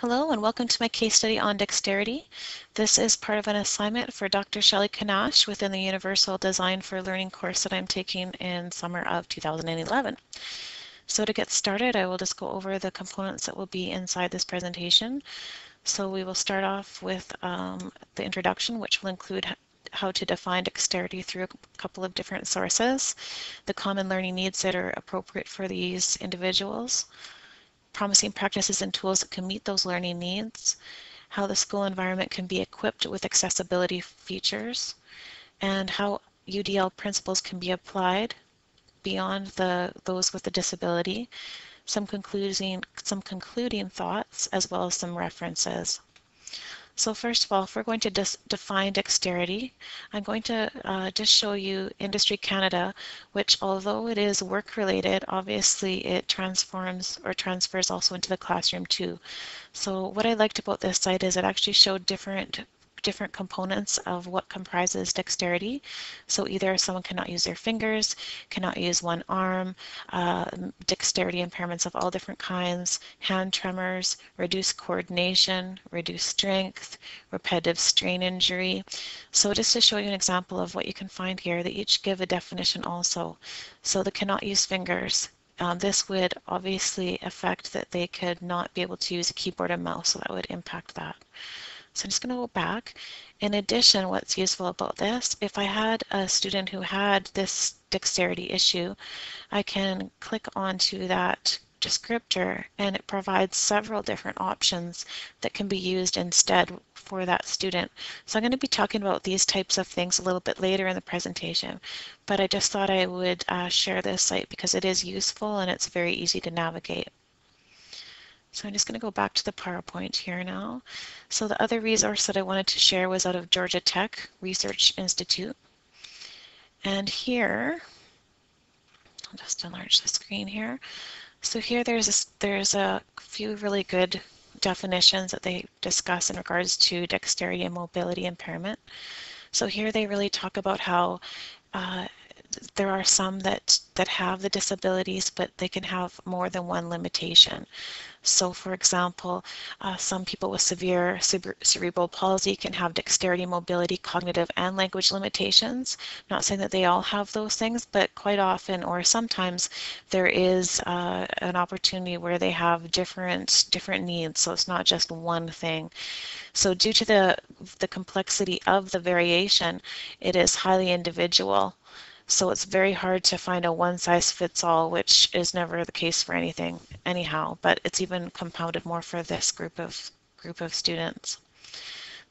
Hello and welcome to my case study on dexterity. This is part of an assignment for Dr. Shelley Kanash within the Universal Design for Learning course that I'm taking in summer of 2011. So to get started, I will just go over the components that will be inside this presentation. So we will start off with the introduction, which will include how to define dexterity through a couple of different sources, the common learning needs that are appropriate for these individuals, promising practices and tools that can meet those learning needs, how the school environment can be equipped with accessibility features, and how UDL principles can be applied beyond those with a disability, some concluding thoughts, as well as some references. So first of all, if we're going to define dexterity, I'm going to just show you Industry Canada, which although it is work-related, obviously it transfers also into the classroom too. So what I liked about this site is it actually showed different components of what comprises dexterity. So either someone cannot use their fingers, cannot use one arm, dexterity impairments of all different kinds, hand tremors, reduced coordination, reduced strength, repetitive strain injury. So just to show you an example of what you can find here, they each give a definition also. So the cannot use fingers. This would obviously affect that they could not be able to use a keyboard and mouse, so that would impact that. So I'm just going to go back. In addition, what's useful about this, if I had a student who had this dexterity issue, I can click onto that descriptor and it provides several different options that can be used instead for that student. So I'm going to be talking about these types of things a little bit later in the presentation, but I just thought I would share this site because it is useful and it's very easy to navigate. So I'm just going to go back to the PowerPoint here now. So the other resource that I wanted to share was out of Georgia Tech Research Institute. And here, I'll just enlarge the screen here. So here there's a few really good definitions that they discuss in regards to dexterity and mobility impairment. So here they really talk about how there are some that have the disabilities, but they can have more than one limitation. So for example, some people with severe cerebral palsy can have dexterity, mobility, cognitive, and language limitations. Not saying that they all have those things, but quite often or sometimes there is an opportunity where they have different needs, so it's not just one thing. So due to the complexity of the variation, it is highly individual. So it's very hard to find a one-size-fits-all, which is never the case for anything anyhow, but it's even compounded more for this group of students.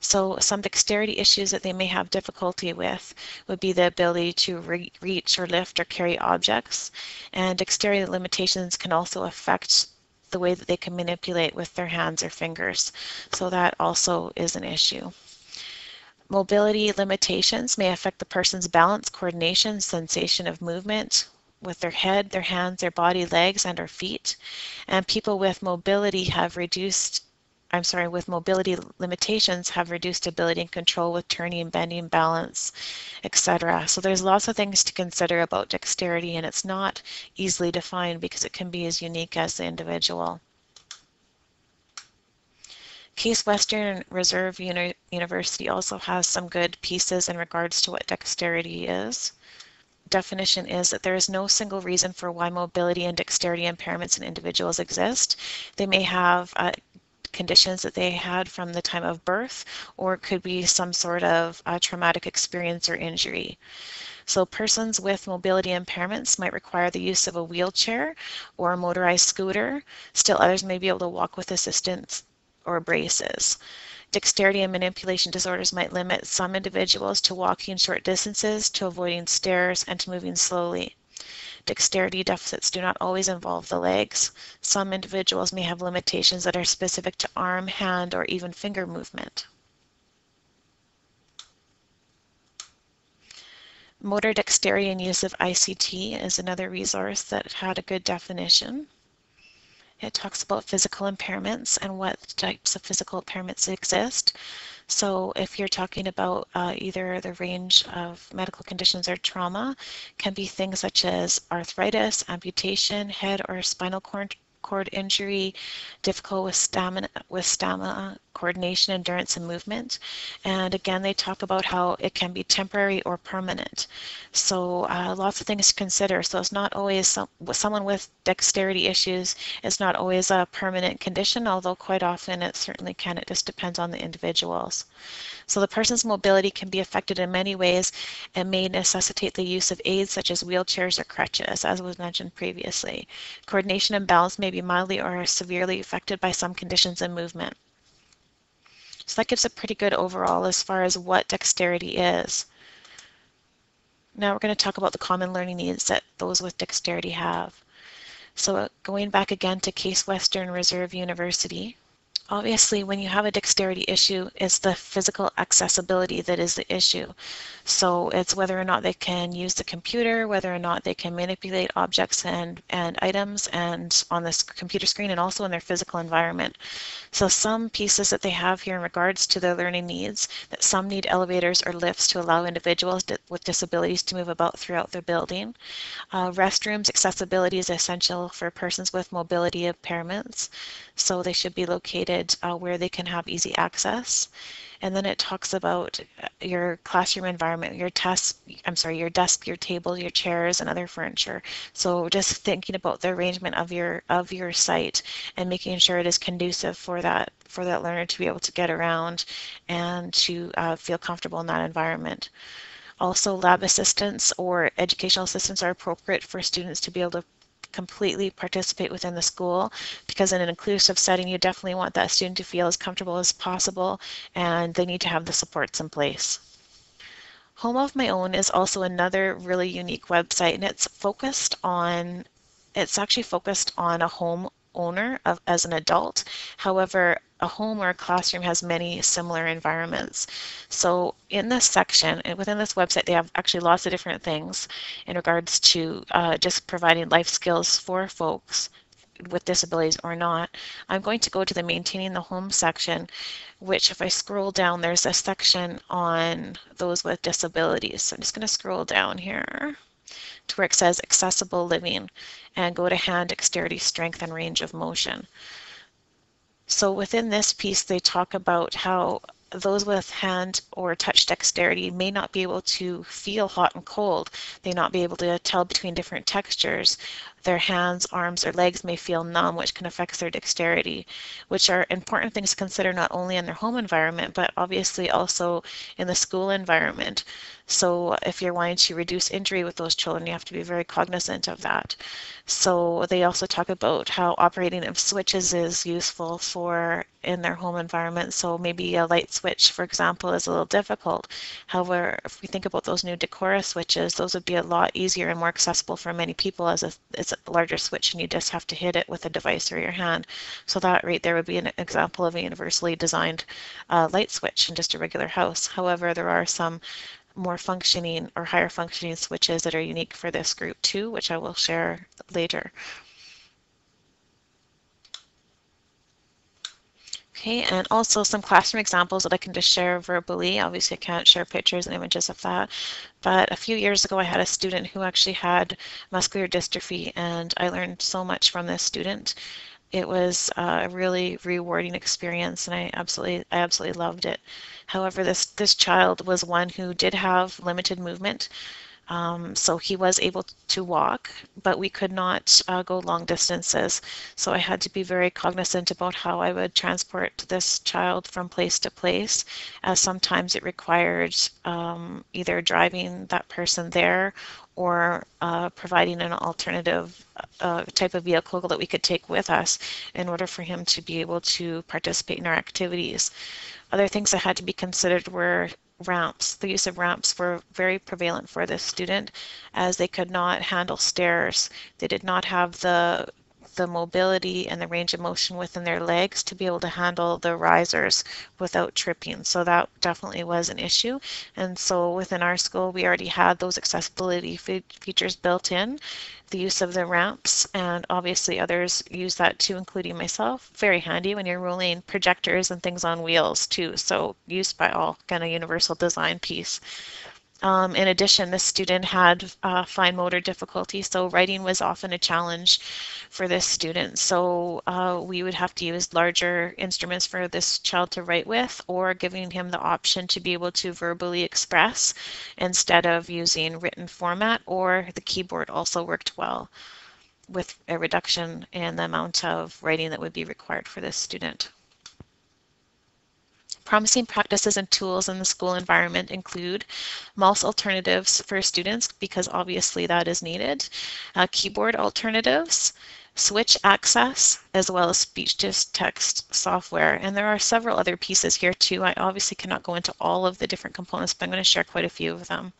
So some dexterity issues that they may have difficulty with would be the ability to reach or lift or carry objects, and dexterity limitations can also affect the way that they can manipulate with their hands or fingers. So that also is an issue. Mobility limitations may affect the person's balance, coordination, sensation of movement with their head, their hands, their body, legs, and or feet. And people with mobility limitations have reduced ability and control with turning, bending, balance, etc. So there's lots of things to consider about dexterity, and it's not easily defined because it can be as unique as the individual. Case Western Reserve University also has some good pieces in regards to what dexterity is. Definition is that there is no single reason for why mobility and dexterity impairments in individuals exist. They may have conditions that they had from the time of birth, or it could be some sort of traumatic experience or injury. So persons with mobility impairments might require the use of a wheelchair or a motorized scooter. Still others may be able to walk with assistance or braces. Dexterity and manipulation disorders might limit some individuals to walking short distances, to avoiding stairs, and to moving slowly. Dexterity deficits do not always involve the legs. Some individuals may have limitations that are specific to arm, hand, or even finger movement. Motor dexterity and use of ICT is another resource that had a good definition. It talks about physical impairments and what types of physical impairments exist. So if you're talking about either the range of medical conditions or trauma, can be things such as arthritis, amputation, head or spinal cord cord injury, difficult with stamina, coordination, endurance, and movement. And again, they talk about how it can be temporary or permanent. So lots of things to consider. So it's not always someone with dexterity issues is not always a permanent condition, although quite often it certainly can. It just depends on the individuals. So the person's mobility can be affected in many ways and may necessitate the use of aids such as wheelchairs or crutches, as was mentioned previously. Coordination and balance may be mildly or severely affected by some conditions in movement. So that gives a pretty good overall as far as what dexterity is. Now we're going to talk about the common learning needs that those with dexterity have. So going back again to Case Western Reserve University, obviously, when you have a dexterity issue, it's the physical accessibility that is the issue. So it's whether or not they can use the computer, whether or not they can manipulate objects and items and on this computer screen and also in their physical environment. So some pieces that they have here in regards to their learning needs, that some need elevators or lifts to allow individuals with disabilities to move about throughout their building. Restrooms accessibility is essential for persons with mobility impairments, so they should be located where they can have easy access. And then it talks about your classroom environment, your desk, your table, your chairs, and other furniture. So just thinking about the arrangement of your site and making sure it is conducive for that learner to be able to get around and to feel comfortable in that environment. Also, lab assistants or educational assistants are appropriate for students to be able to completely participate within the school, because in an inclusive setting you definitely want that student to feel as comfortable as possible, and they need to have the supports in place. Home of My Own is also another really unique website, and it's actually focused on a home owner as an adult. However, a home or a classroom has many similar environments. So in this section, and within this website, they have actually lots of different things in regards to just providing life skills for folks with disabilities or not. I'm going to go to the Maintaining the Home section, which if I scroll down, there's a section on those with disabilities. So I'm just going to scroll down here to where it says accessible living and go to hand, dexterity, strength, and range of motion. So within this piece, they talk about how those with hand or touch dexterity may not be able to feel hot and cold. They not be able to tell between different textures. Their hands, arms, or legs may feel numb, which can affect their dexterity, which are important things to consider not only in their home environment, but obviously also in the school environment. So if you're wanting to reduce injury with those children, you have to be very cognizant of that. So they also talk about how operating of switches is useful for in their home environment. So maybe a light switch, for example, is a little difficult. However, if we think about those new Decora switches, those would be a lot easier and more accessible for many people, as it's a larger switch and you just have to hit it with a device or your hand. So that right there would be an example of a universally designed light switch in just a regular house. However, there are some more functioning or higher functioning switches that are unique for this group too, which I will share later. Okay, and also some classroom examples that I can just share verbally. Obviously, I can't share pictures and images of that, but a few years ago I had a student who actually had muscular dystrophy, and I learned so much from this student. It was a really rewarding experience, and I absolutely loved it. However, this child was one who did have limited movement. So he was able to walk, but we could not go long distances. So I had to be very cognizant about how I would transport this child from place to place, as sometimes it required either driving that person there or providing an alternative type of vehicle that we could take with us in order for him to be able to participate in our activities. Other things that had to be considered were ramps. The use of ramps were very prevalent for this student, as they could not handle stairs. They did not have the mobility and the range of motion within their legs to be able to handle the risers without tripping. So that definitely was an issue. And so within our school, we already had those accessibility features built in, the use of the ramps, and obviously others use that too, including myself. Very handy when you're rolling projectors and things on wheels too. So used by all, kind of universal design piece. In addition, this student had fine motor difficulty, so writing was often a challenge for this student. So we would have to use larger instruments for this child to write with, or giving him the option to be able to verbally express instead of using written format, or the keyboard also worked well with a reduction in the amount of writing that would be required for this student. Promising practices and tools in the school environment include mouse alternatives for students, because obviously that is needed, keyboard alternatives, switch access, as well as speech-to-text software. And there are several other pieces here too. I obviously cannot go into all of the different components, but I'm going to share quite a few of them.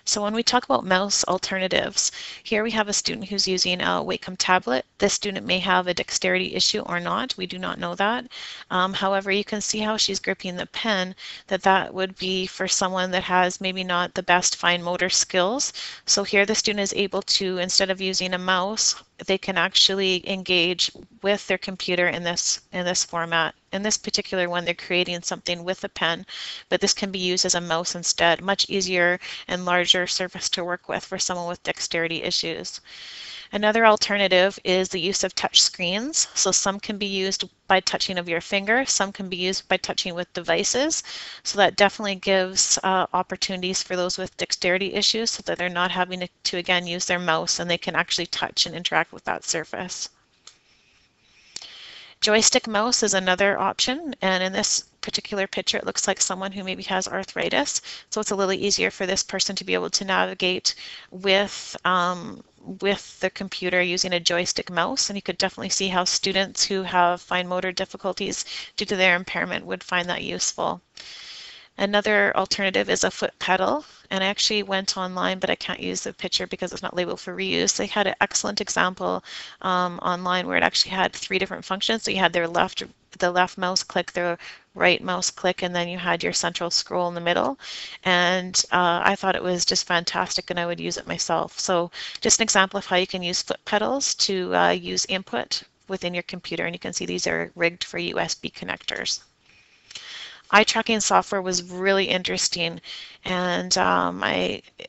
So when we talk about mouse alternatives, here we have a student who's using a Wacom tablet. This student may have a dexterity issue or not. We do not know that. However, you can see how she's gripping the pen, that would be for someone that has maybe not the best fine motor skills. So here the student is able to, instead of using a mouse, they can actually engage with their computer in this format. In this particular one, they're creating something with a pen, but this can be used as a mouse instead. Much easier and larger surface to work with for someone with dexterity issues. Another alternative is the use of touch screens. So some can be used by touching of your finger, some can be used by touching with devices. So that definitely gives opportunities for those with dexterity issues, so that they're not having to again use their mouse, and they can actually touch and interact with that surface. Joystick mouse is another option, and in this particular picture it looks like someone who maybe has arthritis, so it's a little easier for this person to be able to navigate with the computer using a joystick mouse. And you could definitely see how students who have fine motor difficulties due to their impairment would find that useful. Another alternative is a foot pedal, and I actually went online, but I can't use the picture because it's not labeled for reuse. They had an excellent example online where it actually had 3 different functions. So you had the left mouse click, the right mouse click, and then you had your central scroll in the middle. And I thought it was just fantastic, and I would use it myself. So just an example of how you can use foot pedals to use input within your computer, and you can see these are rigged for USB connectors. Eye tracking software was really interesting, and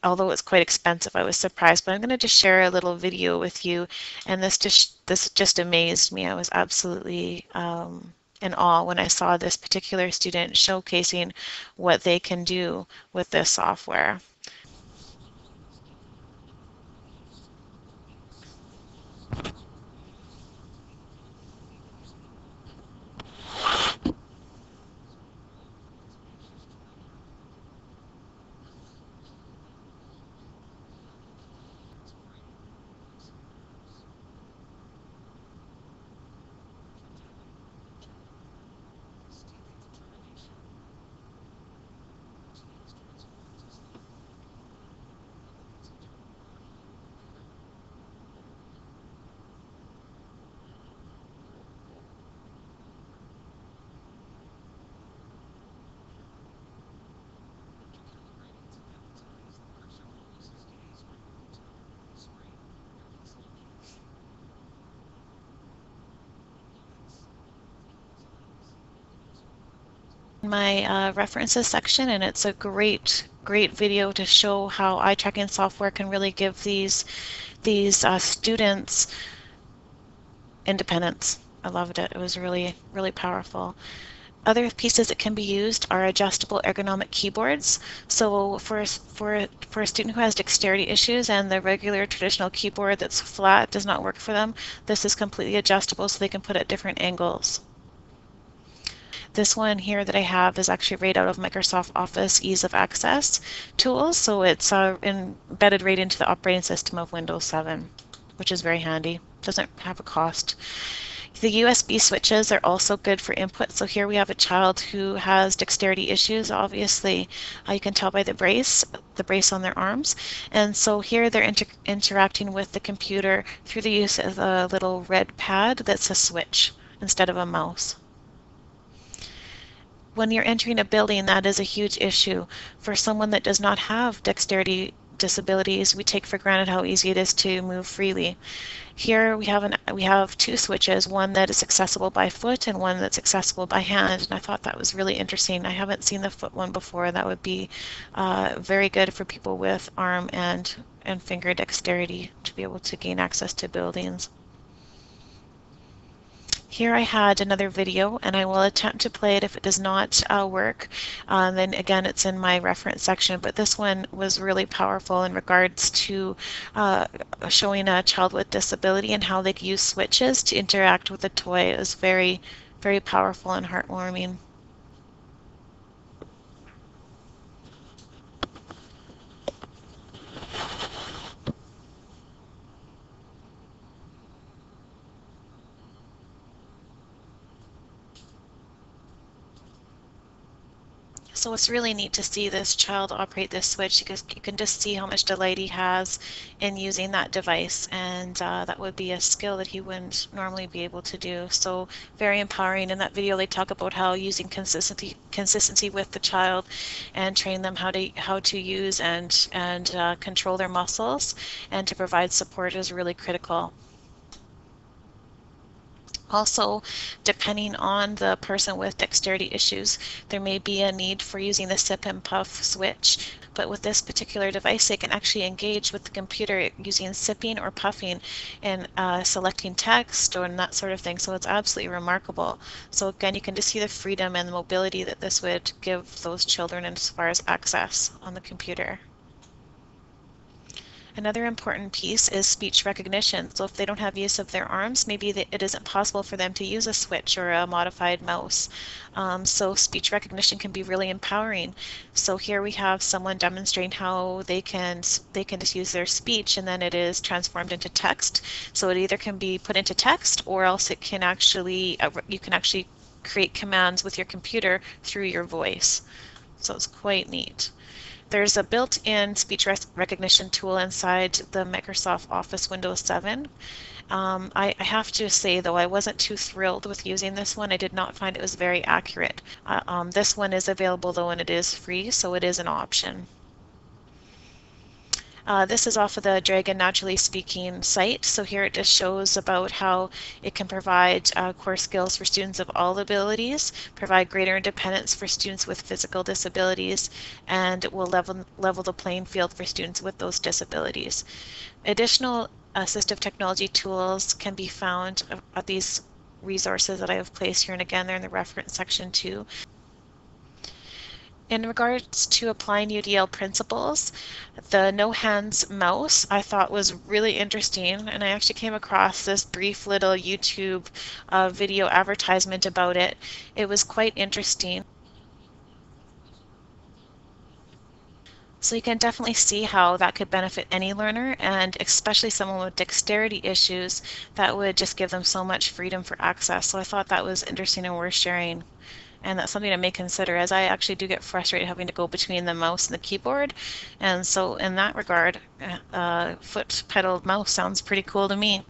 although it's quite expensive, I was surprised. But I'm going to just share a little video with you, and this just amazed me. I was absolutely in awe when I saw this particular student showcasing what they can do with this software. My references section, and it's a great video to show how eye tracking software can really give these students independence. I loved it. It was really powerful. Other pieces that can be used are adjustable ergonomic keyboards. So for a student who has dexterity issues and the regular traditional keyboard that's flat does not work for them, this is completely adjustable, so they can put it at different angles. This one here that I have is actually right out of Microsoft Office Ease of Access tools, so it's embedded right into the operating system of Windows 7, which is very handy. Doesn't have a cost. The USB switches are also good for input. So here we have a child who has dexterity issues. Obviously, you can tell by the brace on their arms. And so here they're interacting with the computer through the use of a little red pad that's a switch instead of a mouse. When you're entering a building, that is a huge issue. For someone that does not have dexterity disabilities, we take for granted how easy it is to move freely. Here we have two switches, one that is accessible by foot and one that's accessible by hand, and I thought that was really interesting. I haven't seen the foot one before. That would be very good for people with arm and finger dexterity to be able to gain access to buildings. Here I had another video, and I will attempt to play it. If it does not work, then again it's in my reference section, but this one was really powerful in regards to showing a child with disability and how they use switches to interact with a toy. It was very, very powerful and heartwarming. So it's really neat to see this child operate this switch, because you can just see how much delight he has in using that device, and that would be a skill that he wouldn't normally be able to do. So very empowering. In that video they talk about how using consistency with the child and train them how to use and control their muscles and to provide support is really critical. Also, depending on the person with dexterity issues, there may be a need for using the sip and puff switch, but with this particular device they can actually engage with the computer using sipping or puffing and selecting text or that sort of thing. So it's absolutely remarkable. So again, you can just see the freedom and the mobility that this would give those children as far as access on the computer. Another important piece is speech recognition. So if they don't have use of their arms, maybe it isn't possible for them to use a switch or a modified mouse. So speech recognition can be really empowering. So here we have someone demonstrating how they can just use their speech, and then it is transformed into text. So it either can be put into text, or else it can actually you can actually create commands with your computer through your voice. So it's quite neat. There's a built-in speech recognition tool inside the Microsoft Office Windows 7. I have to say, though, I wasn't too thrilled with using this one. I did not find it was very accurate. This one is available, though, and it is free, so it is an option. This is off of the Dragon Naturally Speaking site. So here it just shows about how it can provide core skills for students of all abilities, provide greater independence for students with physical disabilities, and it will level the playing field for students with those disabilities. Additional assistive technology tools can be found at these resources that I have placed here, and again they're in the reference section too. In regards to applying UDL principles, the no hands mouse I thought was really interesting, and I actually came across this brief little YouTube video advertisement about it. It was quite interesting. So you can definitely see how that could benefit any learner, and especially someone with dexterity issues. That would just give them so much freedom for access. So I thought that was interesting and worth sharing. And that's something I may consider, as I actually do get frustrated having to go between the mouse and the keyboard. And so in that regard, foot-pedaled mouse sounds pretty cool to me.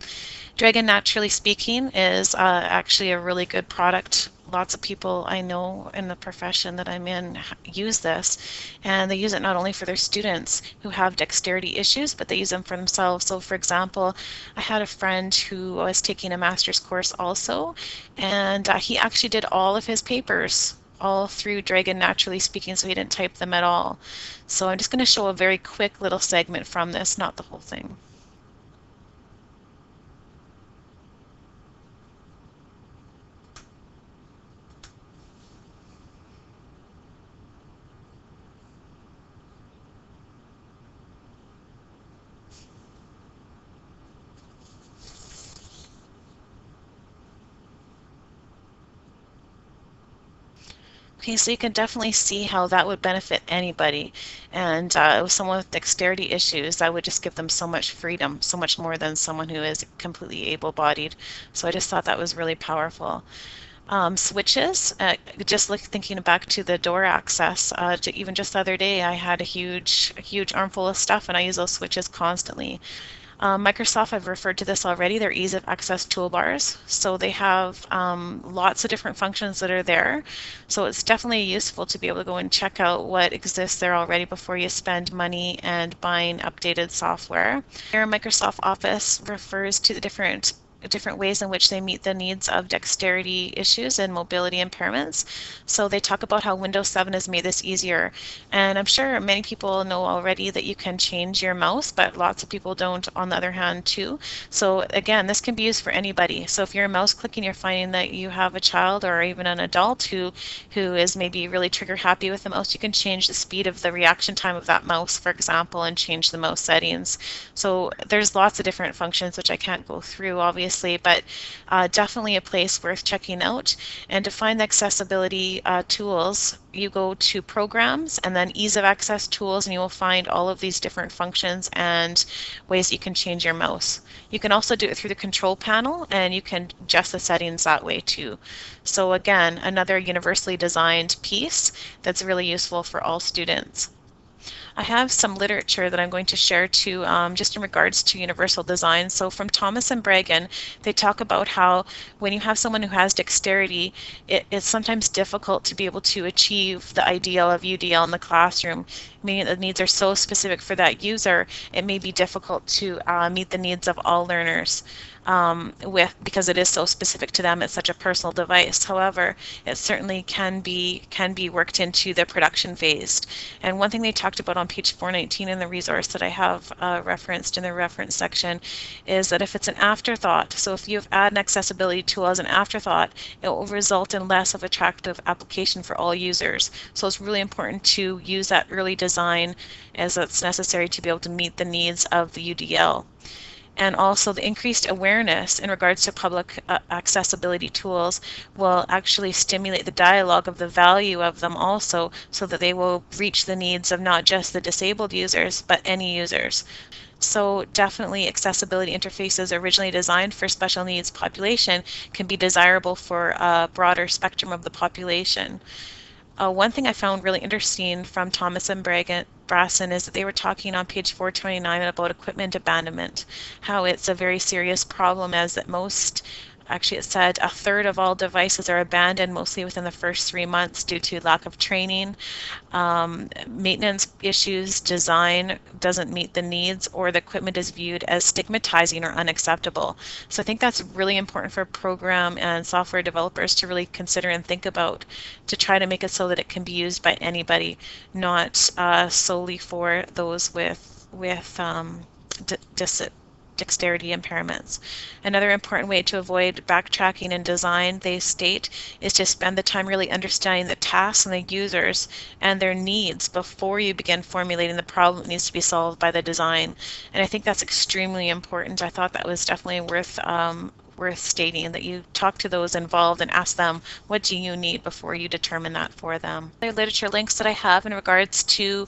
Dragon Naturally Speaking is actually a really good product. Lots of people I know in the profession that I'm in use this, and they use it not only for their students who have dexterity issues, but they use them for themselves. So for example, I had a friend who was taking a master's course also, and he actually did all of his papers all through Dragon Naturally Speaking, so he didn't type them at all. So I'm just going to show a very quick little segment from this, not the whole thing. Okay, so you can definitely see how that would benefit anybody. And with someone with dexterity issues, that would just give them so much freedom, so much more than someone who is completely able-bodied. So I just thought that was really powerful. Switches, just thinking back to the door access, even just the other day I had a huge armful of stuff, and I use those switches constantly. Microsoft, I've referred to this already, their ease of access toolbars. So they have lots of different functions that are there. So it's definitely useful to be able to go and check out what exists there already before you spend money and buying updated software. Here, Microsoft Office refers to the different ways in which they meet the needs of dexterity issues and mobility impairments. So they talk about how Windows 7 has made this easier. And I'm sure many people know already that you can change your mouse, but lots of people don't on the other hand too. So again, this can be used for anybody. So if you're mouse clicking, you're finding that you have a child or even an adult who is maybe really trigger happy with the mouse, you can change the speed of the reaction time of that mouse, for example, and change the mouse settings. So there's lots of different functions which I can't go through obviously, but definitely a place worth checking out. And to find the accessibility tools, you go to Programs and then Ease of Access Tools, and you will find all of these different functions and ways you can change your mouse. You can also do it through the control panel, and you can adjust the settings that way too. So again, another universally designed piece that's really useful for all students. I have some literature that I'm going to share too, just in regards to universal design. So from Thomas and Bragan, they talk about how when you have someone who has dexterity, it's sometimes difficult to be able to achieve the ideal of UDL in the classroom. Meaning the needs are so specific for that user, it may be difficult to meet the needs of all learners. Because it is so specific to them, it's such a personal device. However, it certainly can be worked into the production phase. And one thing they talked about on page 419 in the resource that I have referenced in the reference section is that if it's an afterthought, so if you add an accessibility tool as an afterthought, it will result in less of attractive application for all users. So it's really important to use that early design as it's necessary to be able to meet the needs of the UDL. And also the increased awareness in regards to public accessibility tools will actually stimulate the dialogue of the value of them also, so that they will reach the needs of not just the disabled users, but any users. So definitely accessibility interfaces originally designed for special needs population can be desirable for a broader spectrum of the population. One thing I found really interesting from Thomas and Brasson is that they were talking on page 429 about equipment abandonment, how it's a very serious problem, as that actually it said a third of all devices are abandoned mostly within the first 3 months due to lack of training, maintenance issues, design doesn't meet the needs, or the equipment is viewed as stigmatizing or unacceptable. So I think that's really important for program and software developers to really consider and think about, to try to make it so that it can be used by anybody, not solely for those with dexterity impairments. Another important way to avoid backtracking in design, they state, is to spend the time really understanding the tasks and the users and their needs before you begin formulating the problem that needs to be solved by the design. And I think that's extremely important. I thought that was definitely worth stating, that you talk to those involved and ask them, what do you need, before you determine that for them. Other literature links that I have in regards to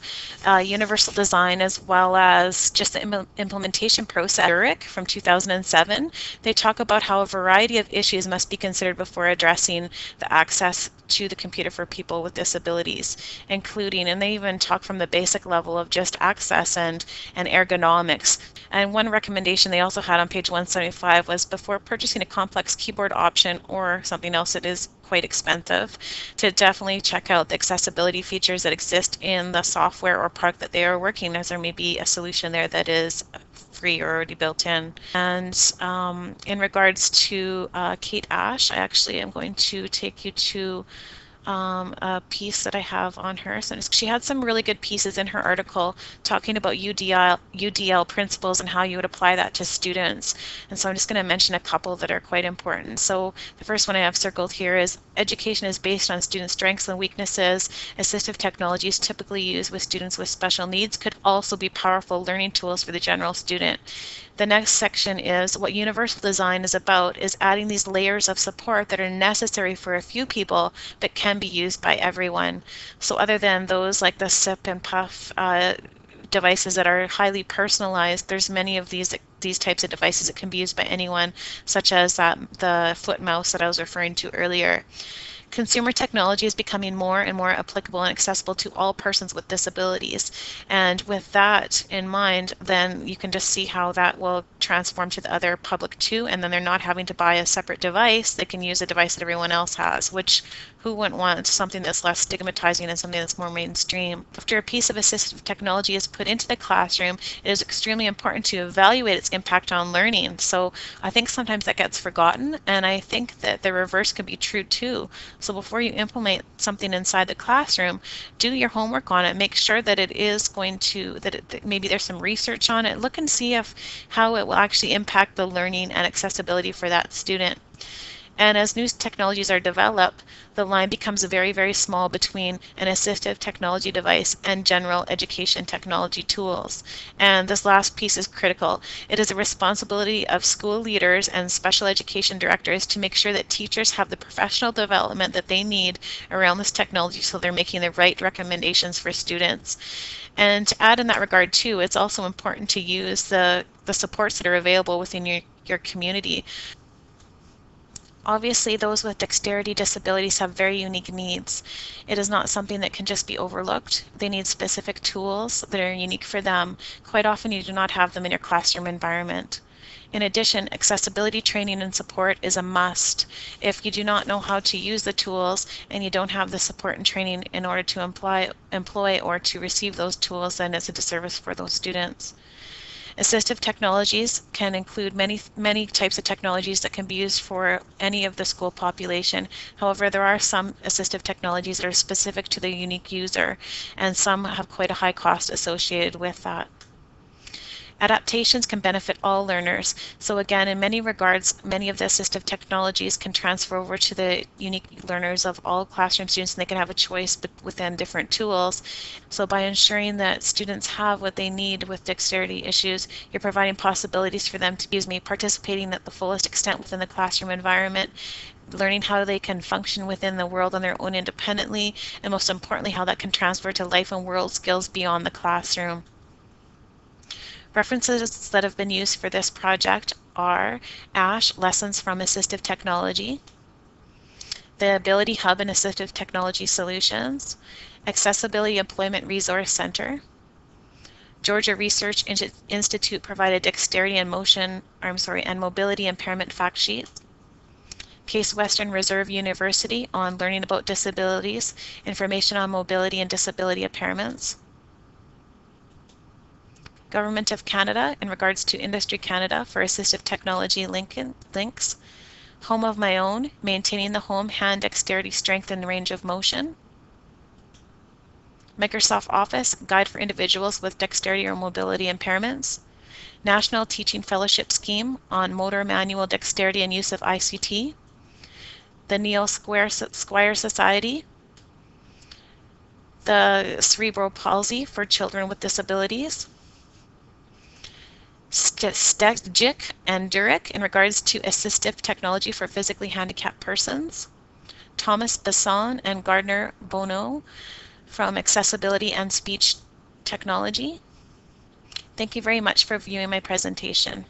universal design, as well as just the implementation process. Zurich from 2007, they talk about how a variety of issues must be considered before addressing the access to the computer for people with disabilities, including, and they even talk from the basic level of just access and ergonomics. And one recommendation they also had on page 175 was, before purchasing a complex keyboard option or something else that is quite expensive, to definitely check out the accessibility features that exist in the software or product that they are working, as there may be a solution there that is free or already built in. And in regards to Kate Ash, I actually am going to take you to a piece that I have on her. So she had some really good pieces in her article talking about UDL principles and how you would apply that to students. And so I'm just going to mention a couple that are quite important. So the first one I have circled here is, education is based on student strengths and weaknesses. Assistive technologies typically used with students with special needs could also be powerful learning tools for the general student. The next section is, what universal design is about is adding these layers of support that are necessary for a few people but can be used by everyone. So other than those like the SIP and PUF devices that are highly personalized, there's many of these types of devices that can be used by anyone, such as the foot mouse that I was referring to earlier. Consumer technology is becoming more and more applicable and accessible to all persons with disabilities. And with that in mind, then you can just see how that will transform to the other public too, and then they're not having to buy a separate device. They can use a device that everyone else has, which who wouldn't want something that's less stigmatizing and something that's more mainstream? After a piece of assistive technology is put into the classroom, it is extremely important to evaluate its impact on learning. So I think sometimes that gets forgotten, and I think that the reverse can be true too. So before you implement something inside the classroom, do your homework on it. Make sure that it is going to, that maybe there's some research on it. Look and see if how it will actually impact the learning and accessibility for that student. And as new technologies are developed, the line becomes very, very small between an assistive technology device and general education technology tools. And this last piece is critical. It is a responsibility of school leaders and special education directors to make sure that teachers have the professional development that they need around this technology so they're making the right recommendations for students. And to add in that regard too, it's also important to use the supports that are available within your community. Obviously, those with dexterity disabilities have very unique needs. It is not something that can just be overlooked. They need specific tools that are unique for them. Quite often, you do not have them in your classroom environment. In addition, accessibility training and support is a must. If you do not know how to use the tools and you don't have the support and training in order to employ or to receive those tools, then it's a disservice for those students. Assistive technologies can include many types of technologies that can be used for any of the school population. However, there are some assistive technologies that are specific to the unique user, and some have quite a high cost associated with that. Adaptations can benefit all learners. So again, in many regards, many of the assistive technologies can transfer over to the unique learners of all classroom students, and they can have a choice within different tools. So by ensuring that students have what they need with dexterity issues, you're providing possibilities for them to participating at the fullest extent within the classroom environment, learning how they can function within the world on their own independently, and most importantly, how that can transfer to life and world skills beyond the classroom. References that have been used for this project are ASH, Lessons from Assistive Technology, the Ability Hub and Assistive Technology Solutions, Accessibility Employment Resource Center, Georgia Research Institute provided Dexterity and Mobility Impairment Fact Sheet, Case Western Reserve University on Learning About Disabilities, Information on Mobility and Disability Impairments, Government of Canada in regards to Industry Canada for assistive technology links, Home of My Own, Maintaining the Home, Hand Dexterity, Strength, and Range of Motion, Microsoft Office, Guide for Individuals with Dexterity or Mobility Impairments, National Teaching Fellowship Scheme on Motor Manual Dexterity and Use of ICT, the Neil Squire Society, the Cerebral Palsy for Children with Disabilities, STEGIC and DURIC in regards to assistive technology for physically handicapped persons, Thomas Besson and Gardner Bono from Accessibility and Speech Technology. Thank you very much for viewing my presentation.